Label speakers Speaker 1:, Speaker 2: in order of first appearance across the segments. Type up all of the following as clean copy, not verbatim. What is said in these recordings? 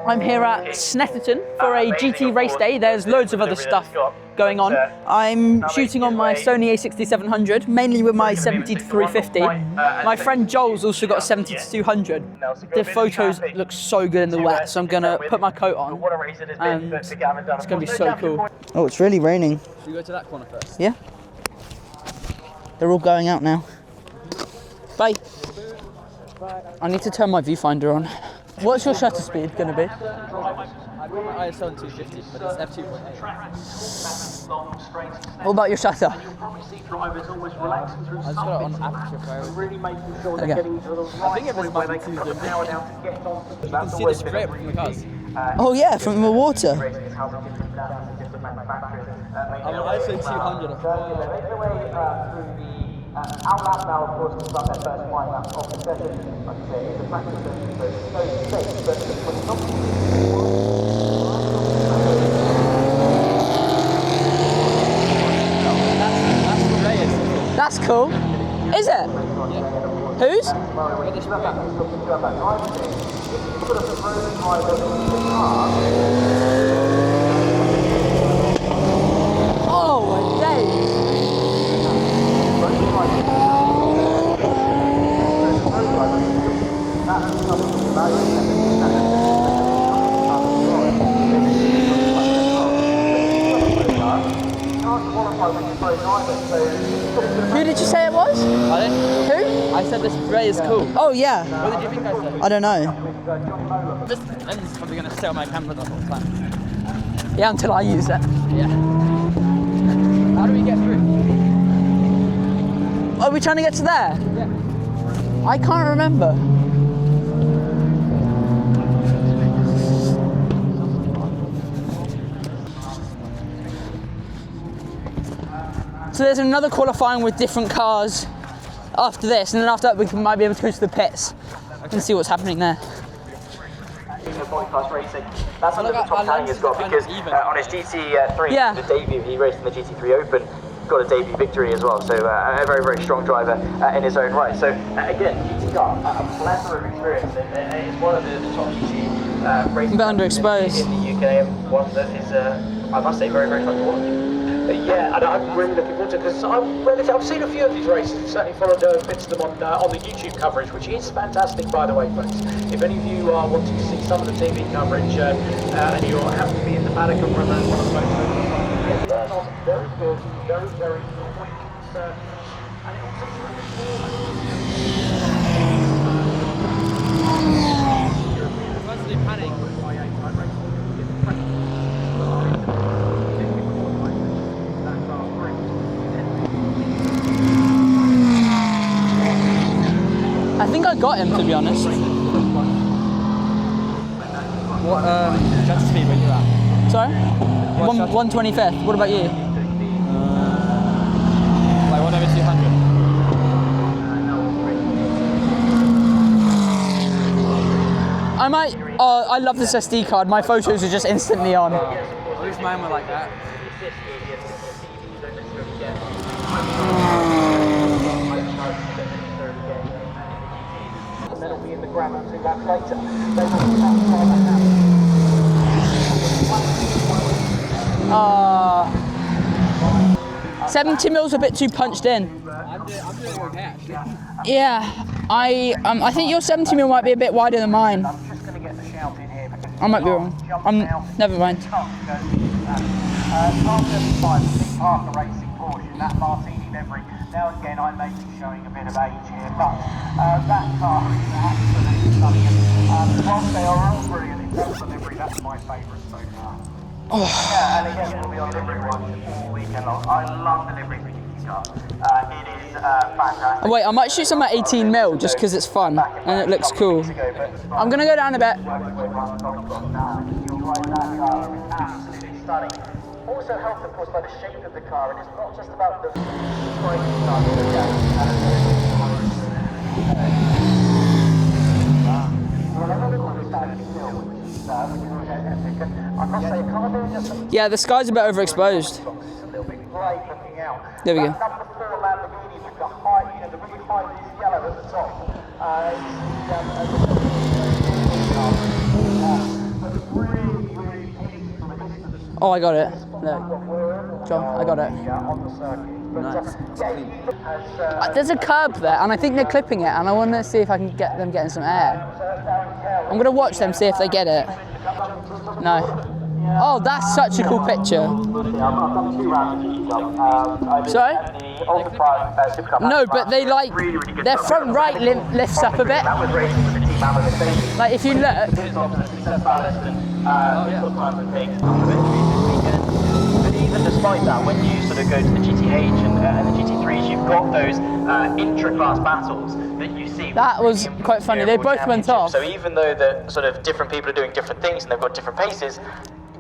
Speaker 1: I'm here at Snetterton for a GT race day. There's loads of other stuff going on. I'm shooting on my Sony A6700, mainly with my 70-350. My friend Joel's also got a 70-200. The photos look so good in the wet, so I'm gonna put my coat on and it's gonna be so cool. Oh, it's really raining.
Speaker 2: Should we go to that corner first?
Speaker 1: Yeah. They're all going out now. Bye. I need to turn my viewfinder on. What's your shutter speed going to be?
Speaker 2: I got my ISO on 250, but it's f2.8.
Speaker 1: What about your shutter?
Speaker 2: I just got it on aperture fire.
Speaker 1: Okay.
Speaker 2: I think it was about 2 zoomed in. You can see the strip from the cars.
Speaker 1: Oh yeah, from the water.
Speaker 2: I'm on ISO 200.
Speaker 3: Our lap now, of course, is about their first flight lap of the session. Like I say, it's a practice session, so it's no mistake, but when it's not...
Speaker 1: That's cool. Is it?
Speaker 2: Yeah.
Speaker 1: Whose? Oh my days. Who did you say it was?
Speaker 2: Pardon?
Speaker 1: Who?
Speaker 2: I said this Ray is cool.
Speaker 1: Oh yeah.
Speaker 2: What did you think I said?
Speaker 1: I don't know.
Speaker 2: This end's probably going to sell my camera the whole time.
Speaker 1: Yeah, until I use it.
Speaker 2: Yeah. How do we get through?
Speaker 1: Are we trying to get to there?
Speaker 2: Yeah.
Speaker 1: I can't remember. So there's another qualifying with different cars after this, and then after that we might be able to go to the pits and see what's happening there.
Speaker 3: That's something that Tom Canning has got because on his GT3,
Speaker 1: Yeah.
Speaker 3: the debut, he raced in the GT3 Open, got a debut victory as well, so a very, very strong driver in his own right. So again, GT car, a plethora of experience, and it's one of the top GT racing
Speaker 1: But underexposed.
Speaker 3: in the UK, and one that is, I must say, very, very fun to watch. Yeah, and I'm really looking forward to it because I've seen a few of these races, certainly followed bits of them on the YouTube coverage, which is fantastic, by the way, folks. If any of you are wanting to see some of the TV coverage and you happen to be in the Paddock and run one of the boats, they're not very good, very, very quick, and it also
Speaker 2: Constantly panic.
Speaker 1: I think I got him, to be honest.
Speaker 2: What shutter speed were you at?
Speaker 1: Sorry? 125th. What about you?
Speaker 2: Like 1/200.
Speaker 1: I might. Oh, I love this SD card. My photos are just instantly on.
Speaker 2: At least mine were like that.
Speaker 3: and then it'll be in the ground 2 laps later.
Speaker 1: 70 mils a bit too punched in.
Speaker 2: I'm doing okay actually.
Speaker 1: Yeah, I think your 70 mil might be a bit wider than mine.
Speaker 3: I'm just going to get the shout in here.
Speaker 1: I might be wrong. Never mind.
Speaker 3: Car 75, Big Parker Racing Porsche, that Martini livery. Now again, I may be showing a bit of age here, but that car is absolutely stunning. Whilst they are all brilliant in terms of livery, that's my favourite so far. Yeah, and again, we'll be on livery watch all weekend long. I love the livery for GT car. It is fantastic.
Speaker 1: Wait, I might shoot some at 18 mil just because it's fun and it looks cool. I'm gonna go down a bit.
Speaker 3: Absolutely stunning. Also helped, of course, by the shape of the car, and it's not just about the braking car to look at.
Speaker 1: Yeah, the sky's a bit overexposed. There we go.
Speaker 3: Number 4 Lamborghini with the high, the really high yellow at the top.
Speaker 1: Oh, I got it. Look, John, I got it.
Speaker 2: Nice.
Speaker 1: There's a curb there, and I think they're clipping it, and I want to see if I can get them getting some air. I'm going to watch them, see if they get it. No. Oh, that's such a cool picture. Sorry? No, but they like, their front right lifts up a bit. Like if you look.
Speaker 3: But even despite that, when you sort of go to the GTH and the GT3s, you've got those intra-class battles that you see.
Speaker 1: That was quite funny. They both went off.
Speaker 3: So even though the sort of different people are doing different things and they've got different paces,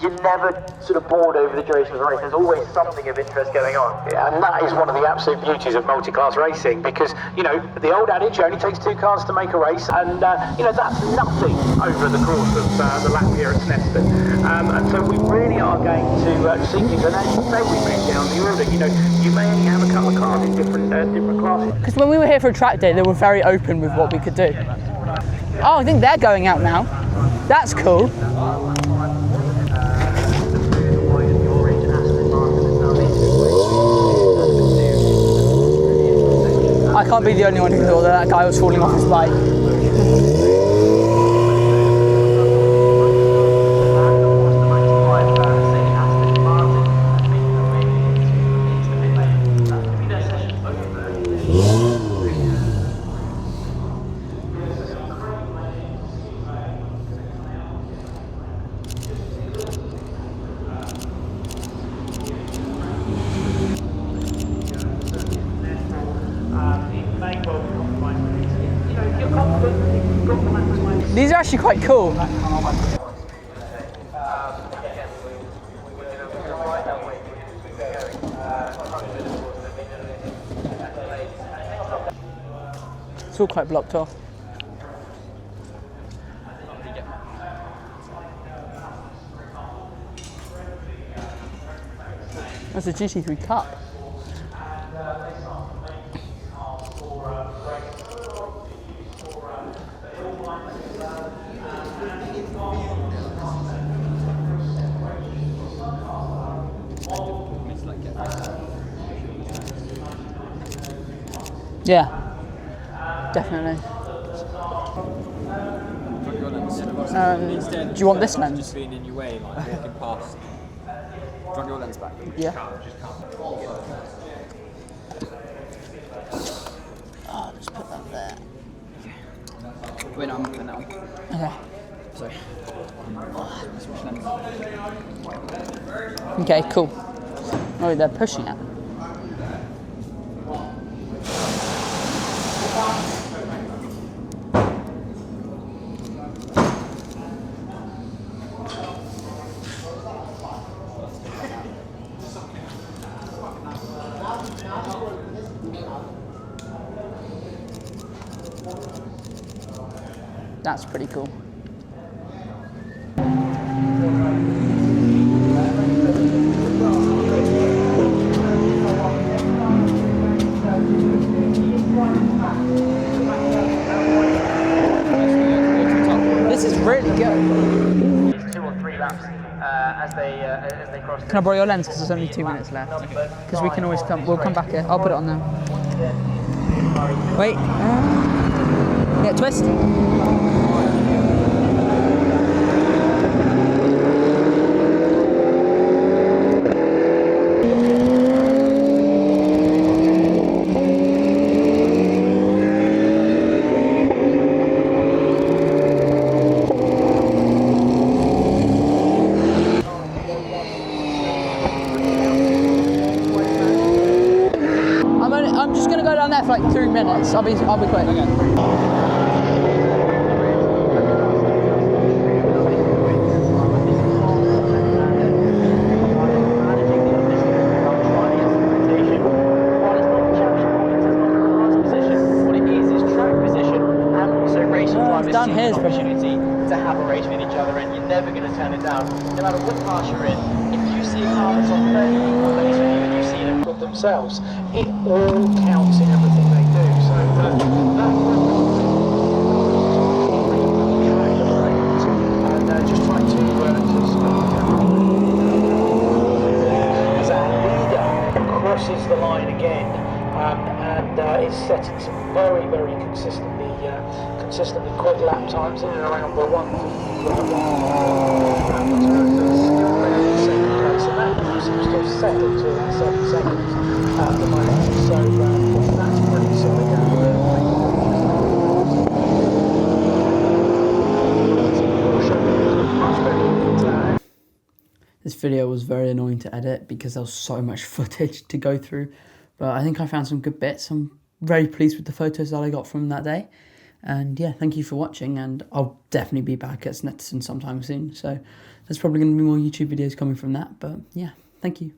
Speaker 3: you're never sort of bored over the duration of the race. There's always something of interest going on. Yeah, and that is one of the absolute beauties of multi-class racing, because, you know, the old adage, only takes 2 cars to make a race, and, you know, that's nothing over the course of the lap here at Snetterton. And so we really are going to see things, and as you say, we move down the order. You know, you may only have a couple of cars in different classes.
Speaker 1: Because when we were here for a track day, they were very open with what we could do. Oh, I think they're going out now. That's cool. I can't be the only one who thought that guy was falling off his bike. These are actually quite cool. It's all quite blocked off. That's a GT3 Cup. Yeah, definitely. Do you want this lens?
Speaker 2: Just being in your way, like walking past. Drag your lens back.
Speaker 1: Yeah. Oh, just put that there.
Speaker 2: Wait, no, I'm moving that one.
Speaker 1: Okay.
Speaker 2: Sorry.
Speaker 1: Okay, cool. Oh, they're pushing it. That's pretty cool. This is really good.
Speaker 3: 2 or 3 laps as they cross.
Speaker 1: Can I borrow your lens because there's only 2 minutes left? Because we can always come. We'll come back here. I'll put it on there. Wait. Yeah, twist. I'm just gonna go down there for like 3 minutes. I'll be quick. Okay. Down here is
Speaker 3: opportunity to have a race with each other, and you're never going to turn it down. No matter what class you're in, if you see a car that's on fairly equal pace with you and you see them put themselves, it all counts in everything they do. So and just trying to crosses the line again, and is setting some very, very consistently quick lap times in and around the 1:54. Still there in second place, and that seems to have settled to about 7 seconds at the moment. So that's pretty solid going.
Speaker 1: This video was very annoying to edit because there was so much footage to go through, but I think I found some good bits. I'm very pleased with the photos that I got from that day. And yeah, thank you for watching, and I'll definitely be back at Snetterton sometime soon. So there's probably going to be more YouTube videos coming from that, but yeah, thank you.